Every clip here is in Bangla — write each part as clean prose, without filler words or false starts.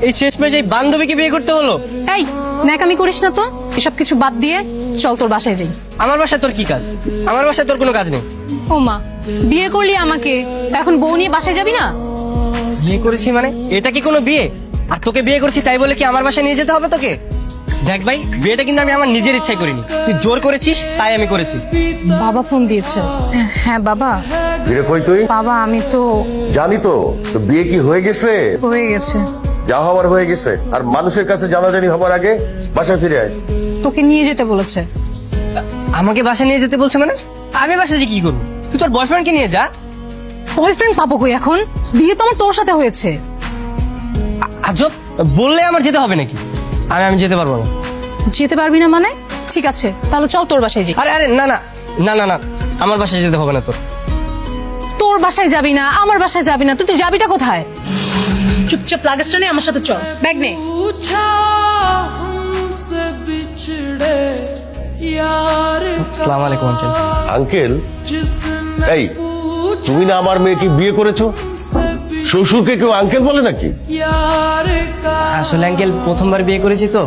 এই শেষমেশ এই বান্ধবীকে বিয়ে করতে হলো? এই ন্যাকামি করিস না তো, এসব কিছু বাদ দিয়ে চল তোর বাসায় যাই। আমার বাসায় তোর কি কাজ? আমার বাসায় তোর কোনো কাজ নেই। ও মা, বিয়ে করলি আমাকে, এখন বউ নিয়ে বাসায় যাবি না? বিয়ে করেছি মানে এটা কি কোনো বিয়ে? আর তোকে বিয়ে করছি তাই বলে কি আমার বাসায় নিয়ে যেতে হবে তোকে? দেখ ভাই, বিয়েটা কিন্তু আমি আমার নিজের ইচ্ছায় করিনি, তুই জোর করেছিস তাই আমি করেছি। বাবা ফোন দিয়েছে। হ্যাঁ বাবা। ফিরে কই তুই? বাবা আমি তো জানি তো, তো বিয়ে কি হয়ে গেছে? হয়ে গেছে। যা হবার হয়ে গেছে, আর মানুষের কাছে জানাজানি হবার আগে বাসায় ফিরে আয়। তোকে নিয়ে যেতে বলেছে। আমাকে বাসায় নিয়ে যেতে বলছে মানে? আমি বাসায় যে কি করবো? তুই তোর বয়ফ্রেন্ডকে নিয়ে যা। বয়ফ্রেন্ড পাবো কই এখন? বিয়ে তো আমার তোর সাথে হয়েছে। আজব, বললে আমার যেতে হবে নাকি? আমি যেতে পারবো না। যেতে পারবি না মানে? ঠিক আছে তাহলে চল তোর বাসায় যাই। আরে আরে না না না না না, আমার বাসায় যেতে হবে না তোর। তোর বাসায় যাবি না, আমার বাসায় যাবি না, তুই যাবিটা কোথায়? চুপচাপ লাগেজটা নিয়ে আমার সাথে চল, ব্যাগ নে। আসসালামু আলাইকুম আঙ্কেল। আঙ্কেল? এই, তুমি না আমার মেয়েকে বিয়ে করেছো? শ্বশুরকে কেউ আঙ্কেল বলে নাকি? আসলে আঙ্কেল প্রথমবার বিয়ে করেছি তো,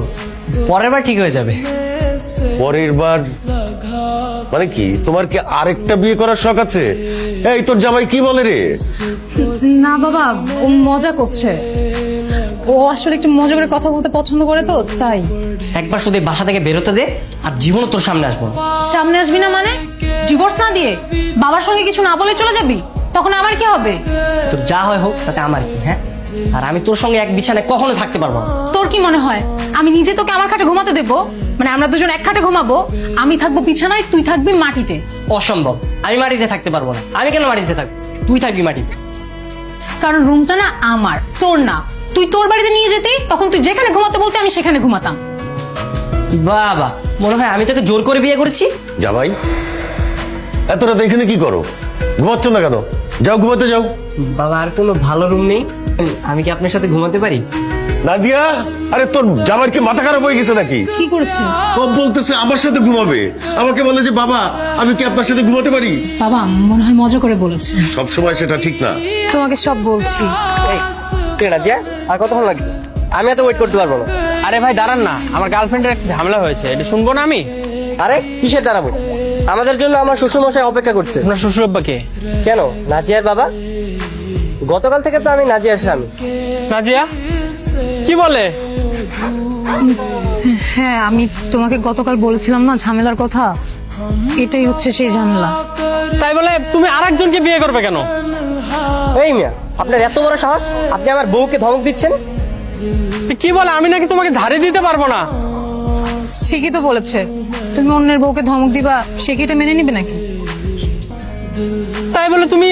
পরের বার ঠিক হয়ে যাবে। পরের বার মানে কি? তোমার কি আরেকটা বিয়ে করার শখ আছে? এই তোর জামাই কি বলে রে? না বাবা, ও মজা করছে। ও আসলে একটু মজা করে কথা বলতে পছন্দ করে তো তাই। একবার শুধু এই বাসা থেকে বেরোতে দে, আর জীবনও তোর সামনে আসবো না। সামনে আসবি না মানে? ডিভোর্স না দিয়ে বাবার সঙ্গে কিছু না বলে চলে যাবি? তখন আমার কি হবে? তোর যা হয় হোক, তাতে আমার কি? হ্যাঁ, আর আমি তোর সঙ্গে এক বিছানায় কখনো থাকতে পারবো না। তোর কি মনে হয় আমি নিজে তোকে আমার খাটে ঘুমাতে দেবো? মানে আমরা দুজন এক খাটে ঘুমাবো, আমি থাকবো বিছানায়, তুই থাকবি মাটিতে। অসম্ভব, আমি মাটিতে থাকতে পারবো না। আমি কেন মাটিতে থাকবো? তুই থাকবি মাটিতে। কারণ রুমটা না আমার, তোর না। তুই তোর বাড়িতে নিয়ে যেতে, তখন তুই যেখানে ঘুমাতে বলতে আমি সেখানে ঘুমাতাম। বাবা, মনে হয় আমি তোকে জোর করে বিয়ে করেছি। জামাই, এত রাতে এখানে কি করো? ঘুমাচ্ছ না কেন? যাও ঘুমাতে যাও। বাবা, আর কোনো ভালো রুম নেই? আমি কি আপনার সাথে ঘুমাতে পারি? নাজিয়া, আরে তোর জামাইয়ের কি মাথা খারাপ হয়ে গেছে নাকি? কি করেছে? কব বলতেছে আমার সাথে ঘুমাবে, আমাকে বলে যে বাবা আমি কি আপনার সাথে ঘুমাতে পারি? বাবা মনে হয় মজা করে বলেছে। সব সময় সেটা ঠিক না। তোমাকে সব বলছি। এই, ঠিক আছে, আর কতক্ষণ লাগবে? আমি এত ওয়েট করতে পারবো না। আরে ভাই দাঁড়ান না, আমার গার্লফ্রেন্ডের একটা ঝামেলা হয়েছে, এটা শুনবো না আমি? আরে কিসের দাঁড়াবো? আমাদের জন্য আমার শ্বশুরমশাই অপেক্ষা করছে। আপনার শ্বশুর আব্বাকে? কেন, নাজিয়ার বাবা? গতকাল থেকে তো আমি নাজিয়ার স্বামী। নাজিয়া কি বলে? হ্যাঁ, আমি তোমাকে গতকাল বলেছিলাম না ঝামেলার কথা, এটাই হচ্ছে সেই ঝামেলা। তাই বলে তুমি আরেকজনকে বিয়ে করবে কেন? এই মিয়া, আপনার এত বড় সাহস, আপনি আমার বউকে ধমক দিচ্ছেন? কি বলে? আমি নাকি তোমাকে ঝাড়ি দিতে পারবো না? ঠিকই তো বলেছে। তুমি অন্যের বউকে ধমক দিবা, সে কি এটা মেনে নিবে নাকি? তাই বলে তুমি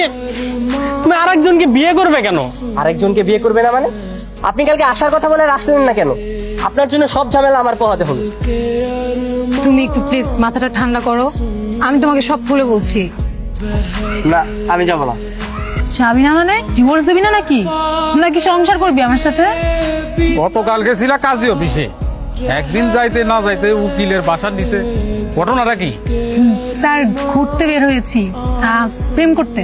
তুমি আরেকজনকে বিয়ে করবে কেন? আরেকজনকে বিয়ে করবে না মানে? আপনি কালকে আসার কথা বলে আর আসলেন না কেন? আপনার জন্য সব ঝামেলা আমার পোহাতে হলো। তুমি একটু প্লিজ মাথাটা ঠান্ডা করো, আমি তোমাকে সব খুলে বলছি। না, আমি যাবো না। যাবি না মানে? ডিভোর্স দিবি না নাকি? নাকি সংসার করবি আমার সাথে? গতকাল গেছিল কাজী অফিসে, একদিন যাইতে না যাইতে উকিলের বাসার নিচে। ঘটনাটা কি? স্যার ঘুরতে বের হয়েছি, প্রেম করতে।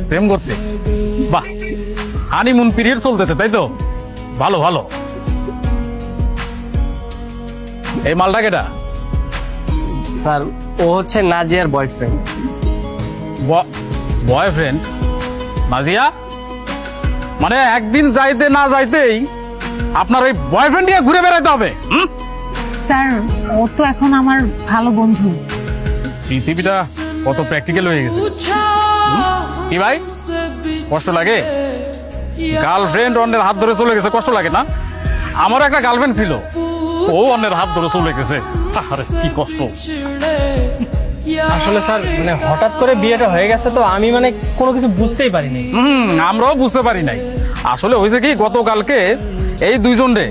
প্রেম করতে? বাহ, হানিমুন পিরিয়ড চলতেছে তাই তো? ভালো ভালো। এই মালটা কেটা? স্যার, ও হচ্ছে নাজিয়ার বয়ফ্রেন্ড। বয়ফ্রেন্ড? নাজিয়া, মানে একদিন যাইতে না যাইতেই আপনার ওই বয়ফ্রেন্ড নিয়ে ঘুরে বেড়াতে হবে? স্যার ও তো এখন আমার ভালো বন্ধু। পৃথিবীটা কত প্র্যাকটিক্যাল হয়ে গেছে। কি ভাই, কষ্ট লাগে? গার্লফ্রেন্ড অন্যের হাত ধরে চলে গেছে, কষ্ট লাগে না? আমারও একটা গার্লফ্রেন্ড ছিল, ও অন্যের হাত ধরে চলে গেছে। আরে কি কষ্ট। আসলে স্যার মানে হঠাৎ করে বিয়েটা হয়ে গেছে তো, আমি মানে কোনো কিছু বুঝতেই পারিনি। আমরাও বুঝতে পারি নাই। আসলে হয়েছে কি, গতকালকে এই দুইজনে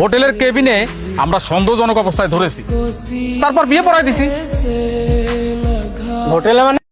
হোটেলের কেবিনে আমরা সন্দেহজনক অবস্থায় ধরেছি, তারপর বিয়ে পড়াই দিছি। হোটেলে মানে?